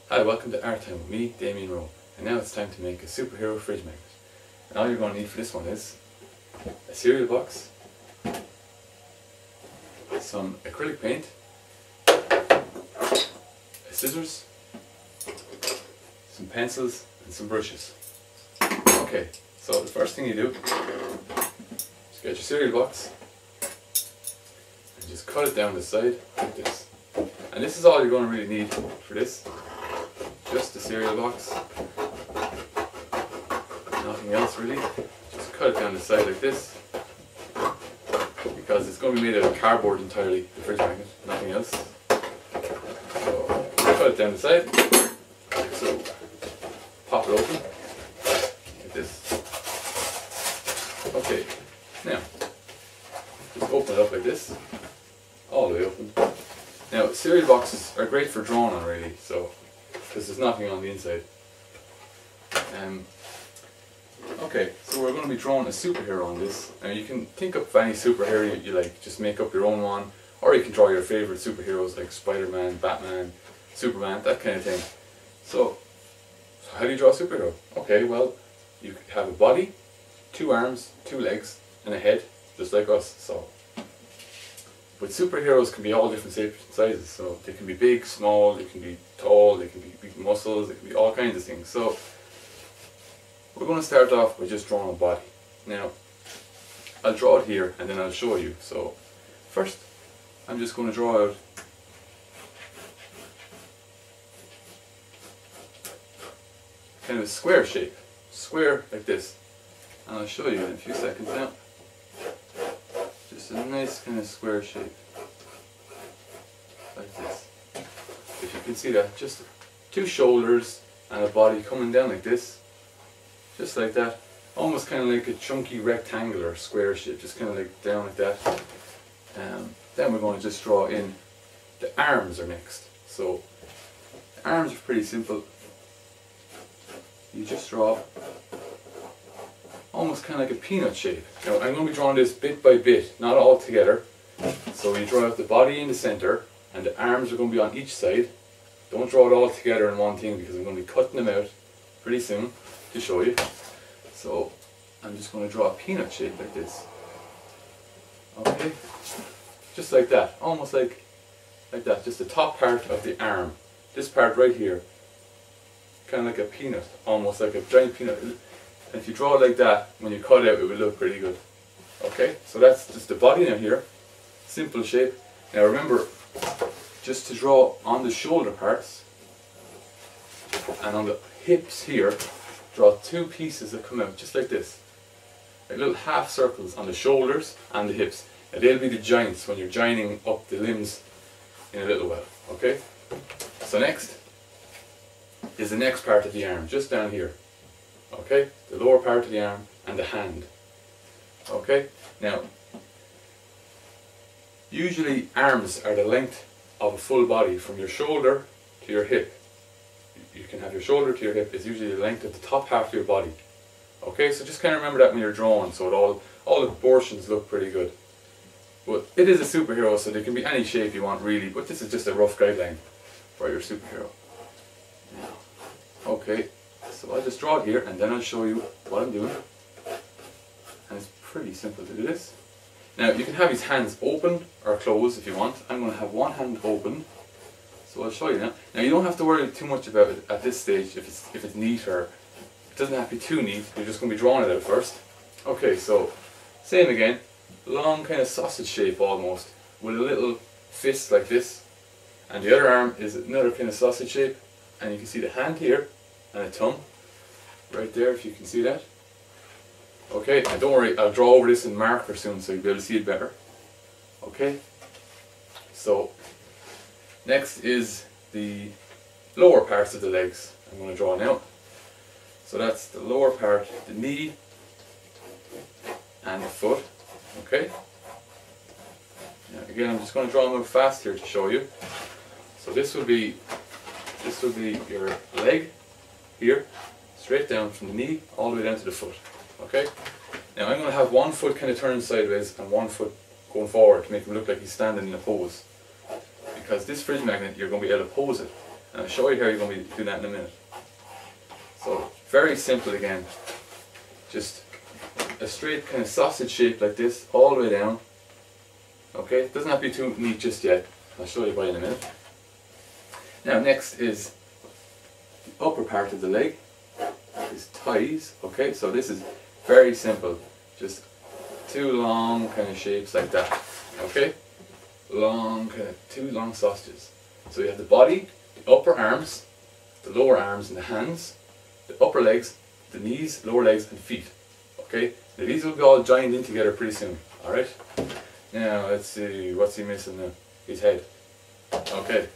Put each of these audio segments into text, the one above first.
Hi, welcome to Art Time with me, Damien Rowe, and now it's time to make a superhero fridge magnet. And all you're going to need for this one is a cereal box, some acrylic paint, a scissors, some pencils and some brushes. Okay, so the first thing you do is get your cereal box and just cut it down the side like this. And this is all you're going to really need for this. Just the cereal box, nothing else really. Just cut it down the side like this, because it's going to be made out of cardboard entirely, the fridge magnet, nothing else. So cut it down the side, so pop it open like this. Okay, now just open it up like this, all the way open. Now cereal boxes are great for drawing on really, so because there's nothing on the inside. Okay, so we're going to be drawing a superhero on this. Now you can think up any superhero you like, just make up your own one, or you can draw your favourite superheroes like Spider-Man, Batman, Superman, that kind of thing. So how do you draw a superhero? Okay, well, you have a body, 2 arms, 2 legs, and a head, just like us. So, but superheroes can be all different shapes and sizes, so they can be big, small, they can be tall, they can be big muscles, they can be all kinds of things. So we're going to start off by just drawing a body. Now I'll draw it here and then I'll show you. So first I'm just going to draw out kind of a square shape, square like this, and I'll show you in a few seconds now. Just a nice kind of square shape, like this. If you can see that, just 2 shoulders and a body coming down like this, just like that. Almost kind of like a chunky rectangular square shape, just kind of like down like that. Then we're going to just draw in the arms are next. So the arms are pretty simple. You just draw almost kind of like a peanut shape. Now I'm going to be drawing this bit by bit, not all together. So you draw out the body in the center and the arms are going to be on each side. Don't draw it all together in one thing because I'm going to be cutting them out pretty soon to show you. So I'm just going to draw a peanut shape like this. Okay, just like that, almost like that, just the top part of the arm. This part right here, kind of like a peanut, almost like a giant peanut. And if you draw it like that, when you cut it out, it would look pretty good. Okay, so that's just the body now here. Simple shape. Now remember, just to draw on the shoulder parts and on the hips here, draw 2 pieces that come out just like this. Like little half circles on the shoulders and the hips. And they'll be the joints when you're joining up the limbs in a little while. Okay? So next is the next part of the arm, just down here. Okay, the lower part of the arm and the hand. Okay, now usually arms are the length of a full body from your shoulder to your hip. You can have your shoulder to your hip is usually the length of the top half of your body. Okay, so just kind of remember that when you're drawing, so all the proportions look pretty good. But it is a superhero, so there can be any shape you want really, but this is just a rough guideline for your superhero. Okay. So I'll just draw it here and then I'll show you what I'm doing. And it's pretty simple to do this. Now you can have his hands open or closed if you want. I'm going to have one hand open. So I'll show you now. Now you don't have to worry too much about it at this stage if it's neat, or it doesn't have to be too neat. You're just going to be drawing it out first. Okay, so same again. Long kind of sausage shape almost, with a little fist like this. And the other arm is another kind of sausage shape. And you can see the hand here and a thumb right there, if you can see that. Okay, and don't worry, I'll draw over this in marker soon so you'll be able to see it better. Okay, so next is the lower parts of the legs I'm going to draw now. So that's the lower part, the knee and the foot. Okay, now again I'm just going to draw them out fast here to show you. So this will be your leg here, straight down from the knee all the way down to the foot. Okay, Now I'm going to have one foot kind of turned sideways and one foot going forward to make him look like he's standing in a pose. Because this fridge magnet, you're going to be able to pose it. And I'll show you how you're going to be doing that in a minute. So, very simple again. Just a straight kind of sausage shape like this, all the way down. Okay, it doesn't have to be too neat just yet. I'll show you why in a minute. Now next is the upper part of the leg. Is thighs. Okay, so this is very simple. Just two long kind of shapes like that. Okay? Long kind of two long sausages. So you have the body, the upper arms, the lower arms and the hands, the upper legs, the knees, lower legs and feet. Okay? Now these will be all joined in together pretty soon. Alright? Now let's see, what's he missing now? His head. Okay.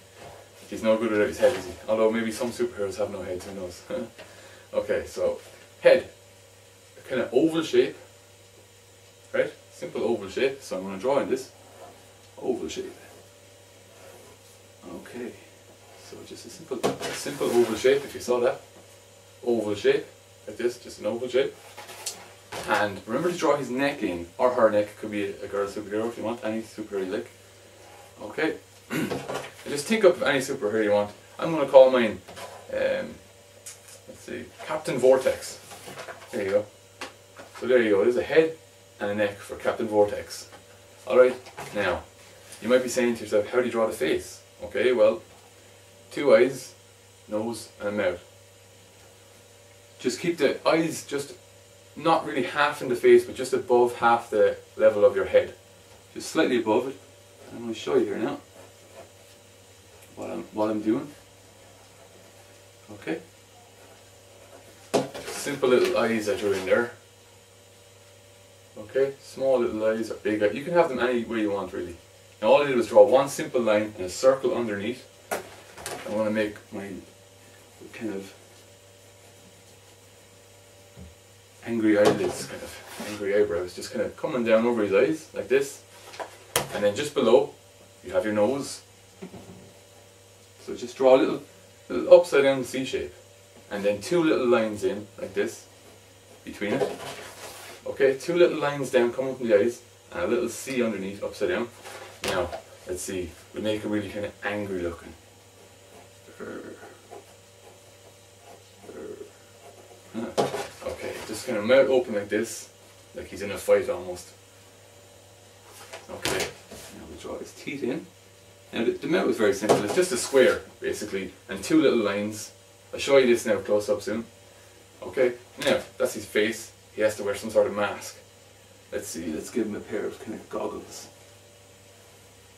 He's no good without his head, is he? Although maybe some superheroes have no heads, who knows? Okay, so head. A kind of oval shape. Right? Simple oval shape. So I'm going to draw in this oval shape. Okay. So just a simple oval shape, if you saw that. Oval shape, like this, just an oval shape. And remember to draw his neck in, or her neck, could be a girl superhero if you want, any superhero you like. Okay. And just think up any superhero you want. I'm going to call mine, let's see, Captain Vortex. There you go. So there you go, there's a head and a neck for Captain Vortex. Alright, now, you might be saying to yourself, how do you draw the face? Okay, well, two eyes, nose and a mouth. Just keep the eyes just not really half in the face, but just above half the level of your head. Just slightly above it. I'm going to show you here now what I'm doing. Okay. Simple little eyes I drew in there. Okay, small little eyes or big eyes. You can have them any way you want really. Now all I did was draw one simple line and a circle underneath. I want to make my kind of angry eyelids, kind of angry eyebrows, just kind of coming down over his eyes like this. And then just below you have your nose. So just draw a little upside down C shape. And then two little lines in like this between it. Okay, two little lines down coming from the eyes and a little C underneath upside down. Now, let's see, we'll make it really kind of angry looking. Okay, just kind of mouth open like this, like he's in a fight almost. Okay, now we'll draw his teeth in. Now the mouth is very simple, it's just a square basically, and two little lines. I'll show you this now close up soon. Okay, now that's his face. He has to wear some sort of mask. Let's see, let's give him a pair of kind of goggles.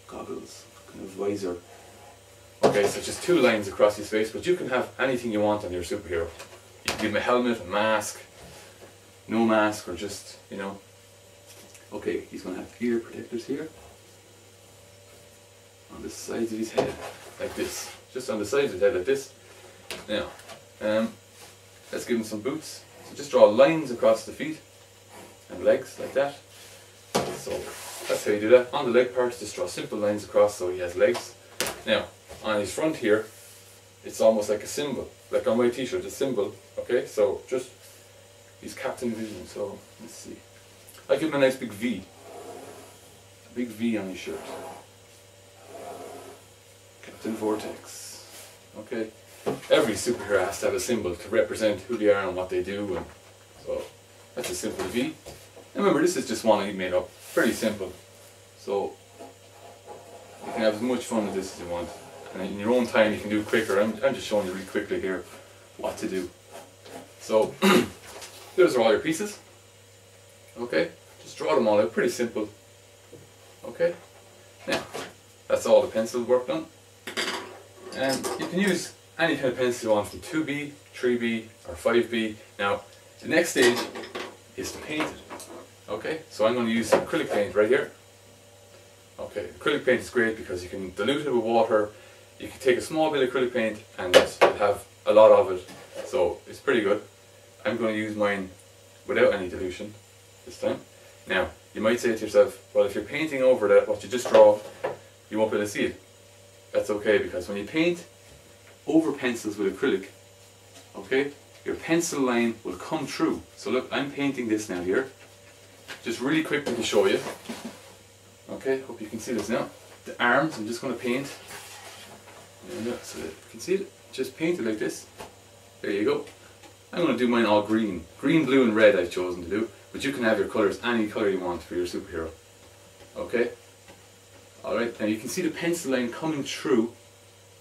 Goggles, kind of visor. Okay, so just two lines across his face, but you can have anything you want on your superhero. You can give him a helmet, a mask, no mask, or just, you know. Okay, he's going to have ear protectors here. On the sides of his head, like this. Just on the sides of his head, like this. Now, let's give him some boots. So just draw lines across the feet and legs like that. So that's how you do that. On the leg parts, just draw simple lines across so he has legs. Now, on his front here, it's almost like a symbol. Like on my t-shirt, a symbol. Okay, so just, he's Captain Vision, so let's see. I give him a nice big V. A big V on his shirt. Captain Vortex. Okay. Every superhero has to have a symbol to represent who they are and what they do, and so that's a simple V. And remember, this is just one I made up, pretty simple. So you can have as much fun with this as you want, and in your own time you can do it quicker. I'm just showing you really quickly here what to do. So those are all your pieces. Okay, just draw them all out, pretty simple. Okay, now that's all the pencil work done, and you can use any kind of pencil you want, from 2B, 3B or 5B. Now the next stage is to paint it. Okay, so I'm going to use acrylic paint right here. Okay, acrylic paint is great because you can dilute it with water. You can take a small bit of acrylic paint and you'll have a lot of it, so it's pretty good. I'm going to use mine without any dilution this time. Now you might say to yourself, well, if you're painting over that what you just draw, you won't be able to see it. That's okay, because when you paint over pencils with acrylic, okay, your pencil line will come through. So look, I'm painting this now here, just really quickly to show you. Okay, hope you can see this now. The arms, I'm just going to paint. So that you can see it, just paint it like this. There you go. I'm going to do mine all green. Green, blue and red I've chosen to do. But you can have your colours any colour you want for your superhero. Okay? Alright, now you can see the pencil line coming through.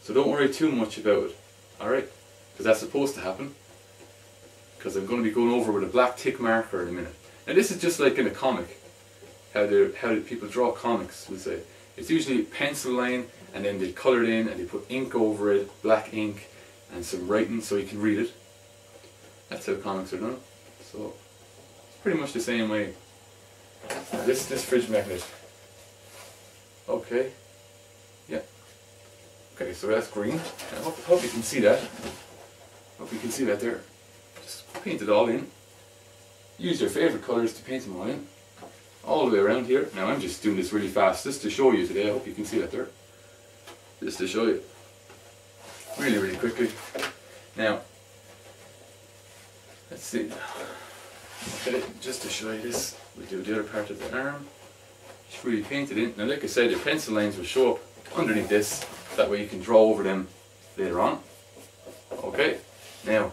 So don't worry too much about it. Alright? Because that's supposed to happen. Because I'm going to be going over with a black tick marker in a minute. Now this is just like in a comic. How people draw comics, we'll say. It's usually a pencil line and then they colour it in and they put ink over it, black ink, and some writing so you can read it. That's how comics are done. So it's pretty much the same way. Now this fridge magnet. Okay. Yeah. Okay, so that's green. I hope you can see that. Hope you can see that there. Just paint it all in. Use your favourite colours to paint them all in. All the way around here. Now I'm just doing this really fast just to show you today. I hope you can see that there. Just to show you. Really, really quickly. Now, let's see. Okay, just to show you this, we'll do the other part of the arm. Just really paint it in. Now like I said, your pencil lines will show up underneath this. That way you can draw over them later on. Okay, now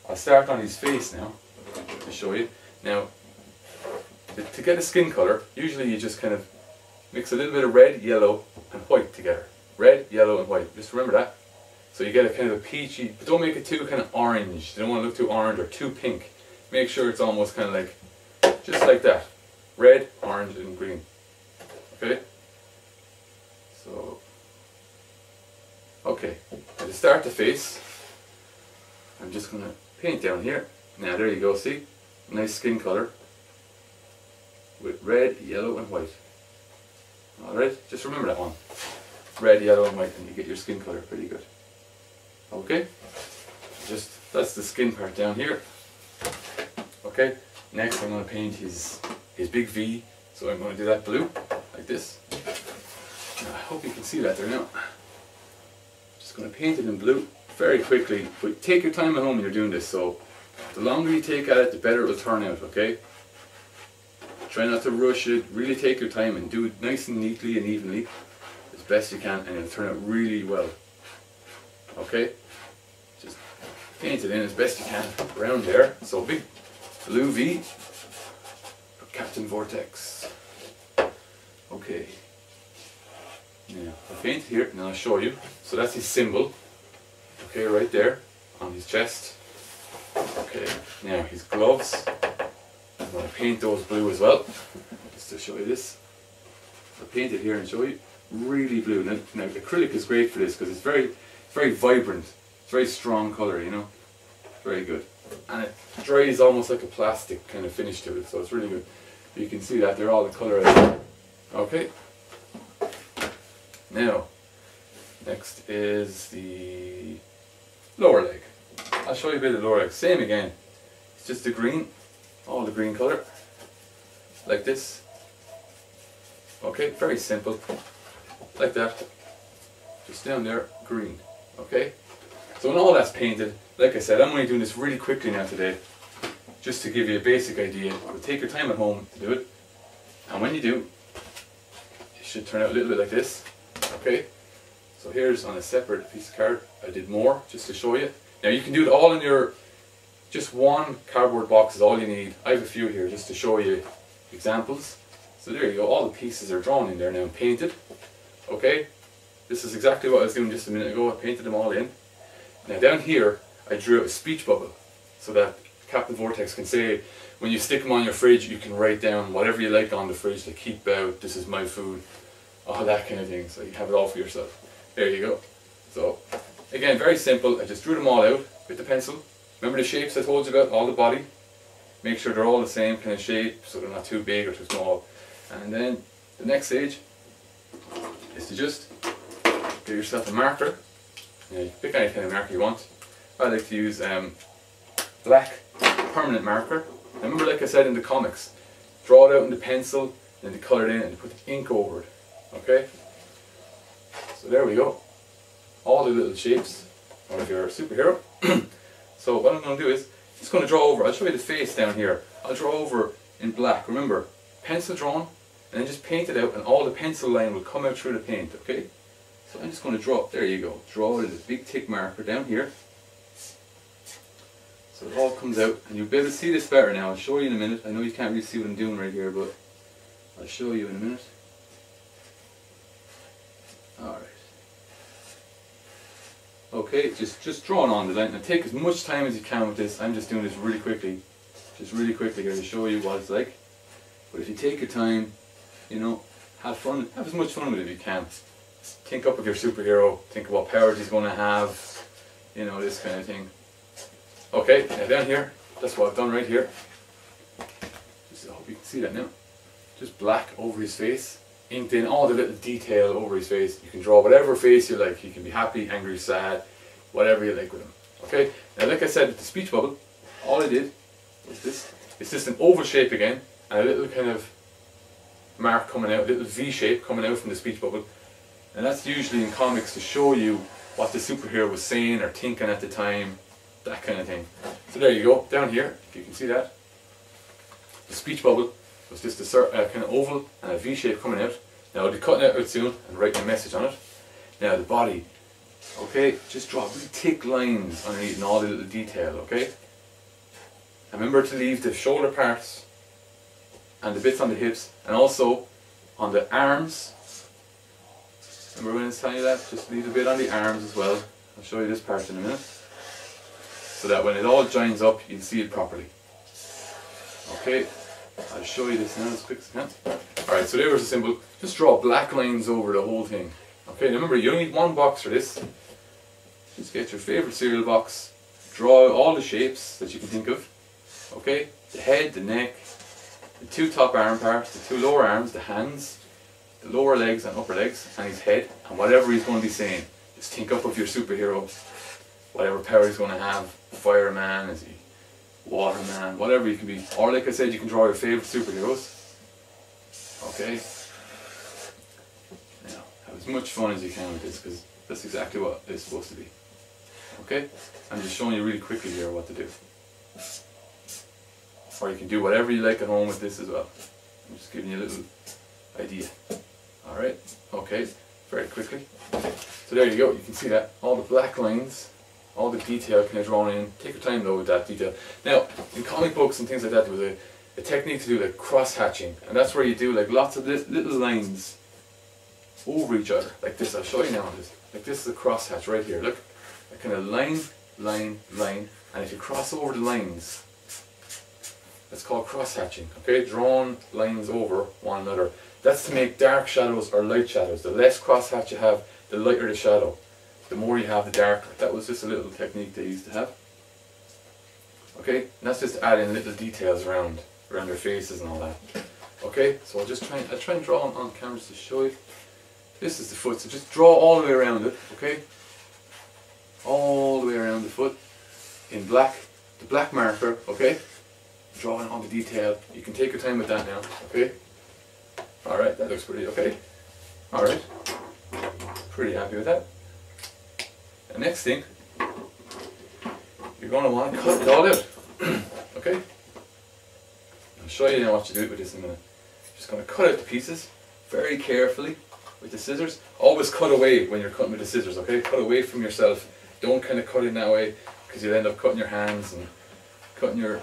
I'll start on his face now to show you. Now, to get a skin colour, usually you just kind of mix a little bit of red, yellow and white together. Red, yellow and white, just remember that. So you get a kind of a peachy, but don't make it too kind of orange. You don't want to look too orange or too pink. Make sure it's almost kind of like, just like that. Red, orange and green. Okay? So, okay. Now to start the face, I'm just going to paint down here. Now there you go, see? Nice skin colour. With red, yellow and white. Alright, just remember that one. Red, yellow and white and you get your skin colour pretty good. Okay, that's the skin part down here. Okay, next I'm going to paint his big V, so I'm going to do that blue, like this. Now, I hope you can see that there now. Just going to paint it in blue very quickly, but take your time at home when you're doing this, so the longer you take at it, the better it will turn out, okay? Try not to rush it, really take your time and do it nice and neatly and evenly, as best you can, and it'll turn out really well. Okay? Just paint it in as best you can around there. So big blue V for Captain Vortex. Okay. Now I'll paint here and I'll show you. So that's his symbol. Okay, right there on his chest. Okay, now his gloves. I'm going to paint those blue as well. Just to show you this. I'll paint it here and show you. Really blue. Now acrylic is great for this because it's very vibrant. It's very strong colour, you know. Very good. And it dries almost like a plastic kind of finish to it, so it's really good. You can see that they're all the colour out there. Okay. Now, next is the lower leg. I'll show you a bit of the lower leg. Same again. It's just the green, all the green colour. Like this. Okay, very simple. Like that. Just down there, green. Okay? So when all that's painted, like I said, I'm only doing this really quickly now today, just to give you a basic idea. But take your time at home to do it. And when you do, it should turn out a little bit like this. Okay? So here's on a separate piece of card. I did more, just to show you. Now you can do it all in your, just one cardboard box is all you need. I have a few here just to show you examples. So there you go, all the pieces are drawn in there now and painted. Okay? This is exactly what I was doing just a minute ago. I painted them all in. Now down here, I drew out a speech bubble so that Captain Vortex can say, when you stick them on your fridge, you can write down whatever you like on the fridge, like keep out, this is my food, all that kind of thing. So you have it all for yourself. There you go. So again, very simple. I just drew them all out with the pencil. Remember the shapes I told you about, all the body? Make sure they're all the same kind of shape so they're not too big or too small. And then the next stage is to just get yourself a marker. You can pick any kind of marker you want. I like to use black permanent marker. Now remember, like I said in the comics, draw it out in the pencil, then you colour it in and you put the ink over it. Okay? So there we go. All the little shapes of your superhero. So what I'm going to do is, just going to draw over. I'll show you the face down here. I'll draw over in black. Remember, pencil drawn, and then just paint it out, and all the pencil line will come out through the paint, okay? So I'm just going to draw, there you go, draw it with a big thick marker down here. So it all comes out, and you'll be able to see this better now. I'll show you in a minute. I know you can't really see what I'm doing right here, but I'll show you in a minute. Alright. Okay, just drawing on the line. Now take as much time as you can with this. I'm just doing this really quickly. Just really quickly here to show you what it's like. But if you take your time, you know, have fun, have as much fun with it if you can. Think up of your superhero, think of what powers he's going to have, you know, this kind of thing. Okay, now down here, that's what I've done right here. Just, I hope you can see that now. Just black over his face, inked in all the little detail over his face. You can draw whatever face you like. You can be happy, angry, sad, whatever you like with him. Okay, now like I said with the speech bubble, all I did was this. It's just an oval shape again, and a little kind of mark coming out, a little V shape coming out from the speech bubble. And that's usually in comics to show you what the superhero was saying or thinking at the time, that kind of thing. So there you go, down here, if you can see that. The speech bubble was just a kind of oval and a V shape coming out. Now I'll be cutting it out soon and writing a message on it. Now the body, okay, just draw really thick lines underneath and all the little detail, okay? And remember to leave the shoulder parts and the bits on the hips, and also on the arms. Remember when I was telling you that? Just leave a bit on the arms as well. I'll show you this part in a minute. So that when it all joins up, you can see it properly. Okay, I'll show you this now as quick as I can. Alright, so there was a symbol. Just draw black lines over the whole thing. Okay, now remember, you only need one box for this. Just get your favourite cereal box. Draw all the shapes that you can think of. Okay, the head, the neck, the two top arm parts, the two lower arms, the hands, the lower legs and upper legs, and his head, and whatever he's going to be saying. Just think up of your superhero, whatever power he's going to have. Fireman, is he Waterman, whatever you can be. Or like I said, you can draw your favourite superheroes. Okay? Now, have as much fun as you can with this, because that's exactly what it's supposed to be. Okay? I'm just showing you really quickly here what to do. Or you can do whatever you like at home with this as well. I'm just giving you a little idea. Alright? Okay, very quickly. So there you go, you can see that. All the black lines, all the detail kind of drawn in. Take your time though with that detail. Now, in comic books and things like that, there was a technique to do like cross hatching. And that's where you do like lots of little lines over each other. Like this, I'll show you now. Like this is a cross hatch right here. Look, a kind of line, line, line. And if you cross over the lines, that's called cross hatching. Okay, drawn lines over one another. That's to make dark shadows or light shadows. The less cross hatch you have, the lighter the shadow. The more you have, the darker. That was just a little technique they used to have. Okay, and that's just adding little details around their faces and all that. Okay, so I'll try and draw on camera to show you. This is the foot, so just draw all the way around it, okay? All the way around the foot in black, the black marker, okay? Drawing all the detail. You can take your time with that now, okay? Alright, that looks pretty okay. Alright, pretty happy with that. The next thing, you're going to want to cut it all out, okay? I'll show you now what you do with this in a minute. Just going to cut out the pieces very carefully with the scissors. Always cut away when you're cutting with the scissors, okay? Cut away from yourself. Don't kind of cut in that way, because you'll end up cutting your hands and cutting your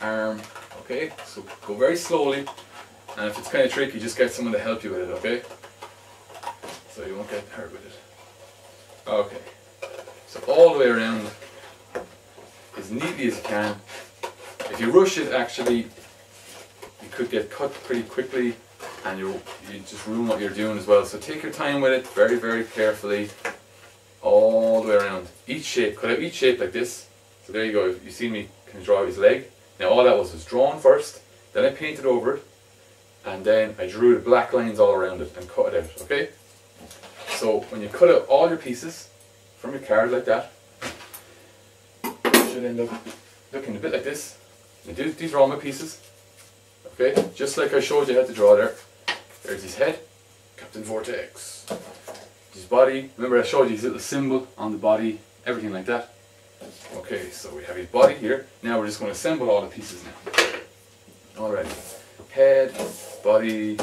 arm, okay? So go very slowly, and if it's kind of tricky, just get someone to help you with it, okay? So you won't get hurt with it. Okay, so all the way around as neatly as you can. If you rush it, actually, you could get cut pretty quickly, and you just ruin what you're doing as well. So take your time with it, very, very carefully, all the way around. Each shape, cut out each shape like this. So there you go, you see me kind of draw his leg. Now all that was drawn first, then I painted over it, and then I drew the black lines all around it and cut it out, okay? So when you cut out all your pieces from your card like that, it should end up looking a bit like this. Now these are all my pieces, okay? Just like I showed you how to draw there. There's his head, Captain Vortex. His body, remember I showed you his little symbol on the body, everything like that. Okay, so we have his body here. Now we're just going to assemble all the pieces now. Alright, head, body,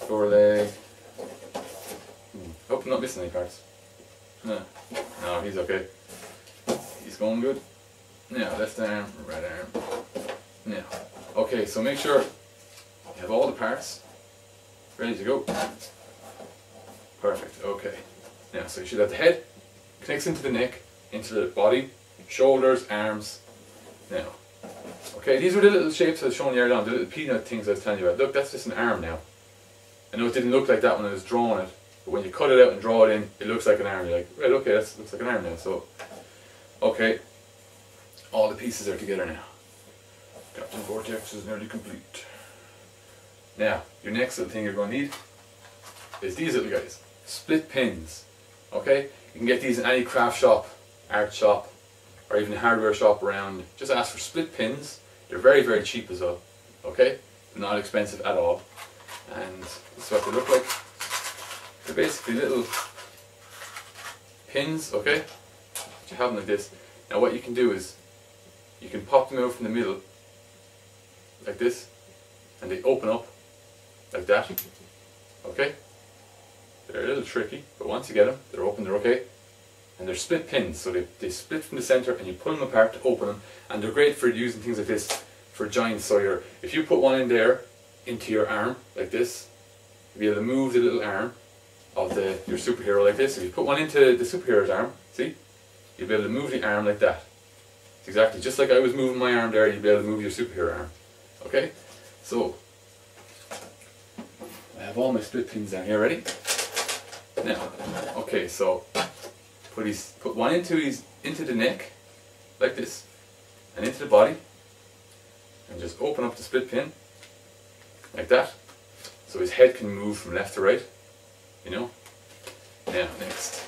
lower leg. Hope I'm not missing any parts. No, he's okay. He's going good. Now, left arm, right arm. Now, okay, so make sure you have all the parts ready to go. Perfect, okay. Now, so you should have the head, connects into the neck, into the body, shoulders, arms. Now, okay, these were the little shapes I was showing you earlier on, the little peanut things I was telling you about. Look, that's just an arm now. I know it didn't look like that when I was drawing it, but when you cut it out and draw it in, it looks like an arm. You're like, right, okay, that looks like an arm now. So, okay, all the pieces are together now. Captain Vortex is nearly complete. Now, your next little thing you're going to need is these little guys. Split pins. Okay? You can get these in any craft shop, art shop, or even a hardware shop around. Just ask for split pins. They're very, very cheap as well. Okay? They're not expensive at all. And this is what they look like. They're basically little pins, okay? You have them like this. Now what you can do is, you can pop them out from the middle, like this, and they open up, like that, okay? They're a little tricky, but once you get them, they're open, they're okay. And they're split pins, so they split from the center and you pull them apart to open them, and they're great for using things like this for joints. So if you put one in there, into your arm, like this, you'll be able to move the little arm of your superhero like this. If you put one into the superhero's arm, see, you'll be able to move the arm like that. It's exactly just like I was moving my arm there, you'll be able to move your superhero arm. Okay? So, I have all my split pins down here ready. Now, okay, so put one into the neck, like this, and into the body, and just open up the split pin, like that, so his head can move from left to right, you know. Now, next,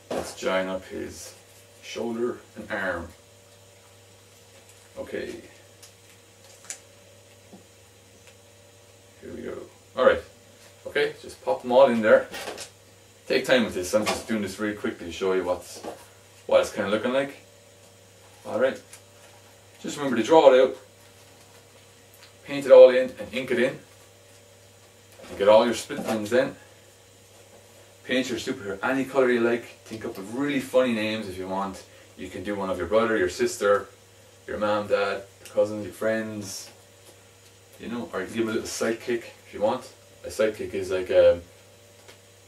let's join up his shoulder and arm. Okay. Here we go. Alright. Okay, just pop them all in there. Take time with this. I'm just doing this really quickly to show you what it's kind of looking like. Alright. Just remember to draw it out. Paint it all in and ink it in. And get all your split pins in. Paint your superhero any colour you like. Think up of really funny names if you want. You can do one of your brother, your sister, your mom, dad, your cousins, your friends, you know, or you can give them a little sidekick if you want. A sidekick is like a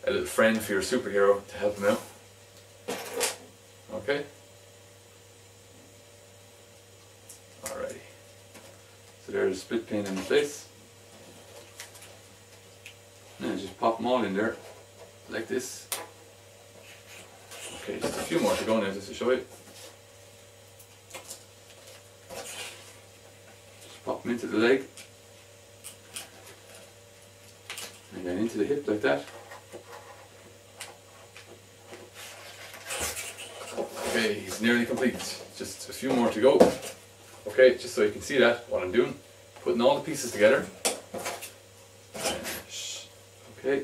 little friend for your superhero to help him out. Okay? Alrighty. So there's a split pin in place. Now just pop them all in there, like this. Okay, just a few more to go now just to show you. Pop them into the leg, and then into the hip like that. Okay, he's nearly complete. Just a few more to go. Okay, just so you can see that, what I'm doing. Putting all the pieces together. Okay.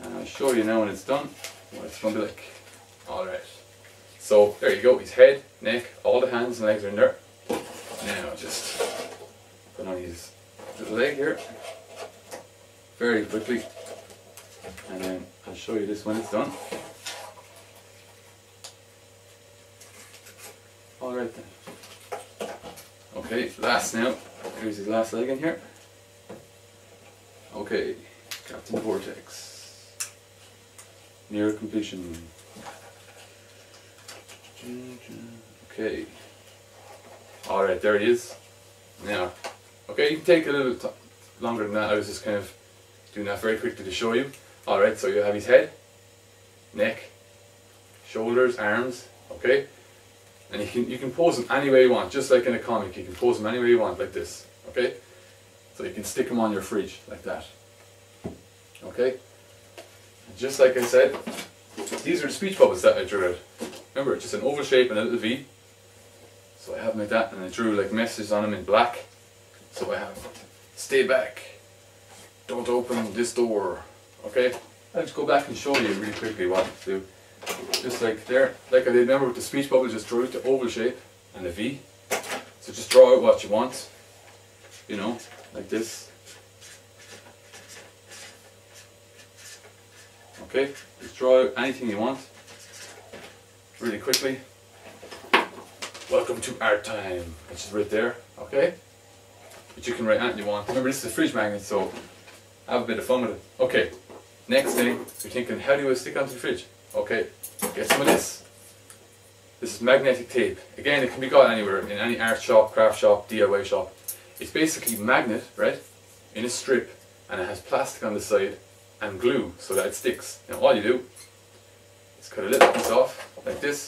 And I'll show you now when it's done what it's going to be like. Alright. So, there you go. His head, neck, all the hands and legs are in there. Now just put on his little leg here very quickly, and then I'll show you this when it's done. Alright then. Okay, last now. Here's his last leg in here. Okay, Captain Vortex. Near completion. Okay. Alright, there he is. Now, okay, you can take a little longer than that. I was just kind of doing that very quickly to show you. Alright, so you have his head, neck, shoulders, arms, okay? And you can pose him any way you want, just like in a comic. You can pose him any way you want, like this, okay? So you can stick him on your fridge, like that. Okay? And just like I said, these are the speech bubbles that I drew out. Remember, just an oval shape and a little V. So I have them like that, and I drew like messages on them in black. So I have, stay back, don't open this door, okay? I'll just go back and show you really quickly what to do. Just like there, like I did, remember with the speech bubble, just draw out the oval shape and a V. So just draw out what you want. you know, like this. Okay, just draw out anything you want really quickly. Welcome to art time, which is right there, okay? But you can write anything you want. Remember, this is a fridge magnet, so have a bit of fun with it. Okay, next thing, you're thinking, how do I stick onto the fridge? Okay, get some of this. This is magnetic tape. Again, it can be got anywhere, in any art shop, craft shop, DIY shop. It's basically magnet, right, in a strip, and it has plastic on the side and glue so that it sticks. Now all you do is cut a little piece off, like this,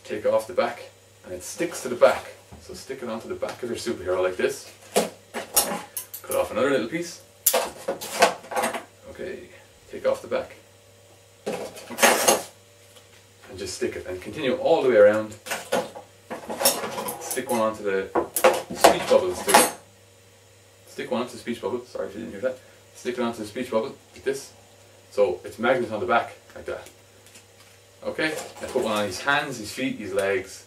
take off the back, and it sticks to the back. So stick it onto the back of your superhero like this. Cut off another little piece. Okay, take off the back. And just stick it, and continue all the way around. Stick one onto the speech bubbles too. Stick one onto the speech bubble, sorry if you didn't hear that. Stick it onto the speech bubble, like this. So it's magnet on the back, like that. Okay, I put one on his hands, his feet, his legs.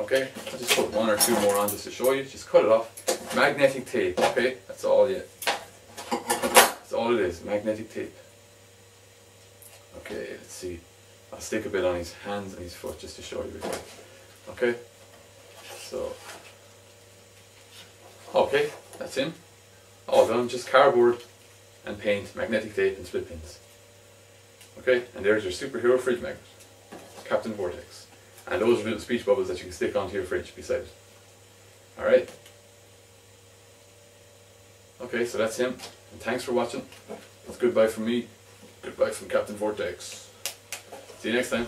Okay, I'll just put one or two more on just to show you. Just cut it off. Magnetic tape, okay? That's all that's all it is, magnetic tape. Okay, let's see. I'll stick a bit on his hands and his foot just to show you. Okay, so, okay, that's him. All done, just cardboard and paint, magnetic tape and split pins. Okay, and there's your superhero fridge magnet, Captain Vortex. And those are little speech bubbles that you can stick onto your fridge beside it. Alright. Okay, so that's him. And thanks for watching. It's goodbye from me. Goodbye from Captain Vortex. See you next time.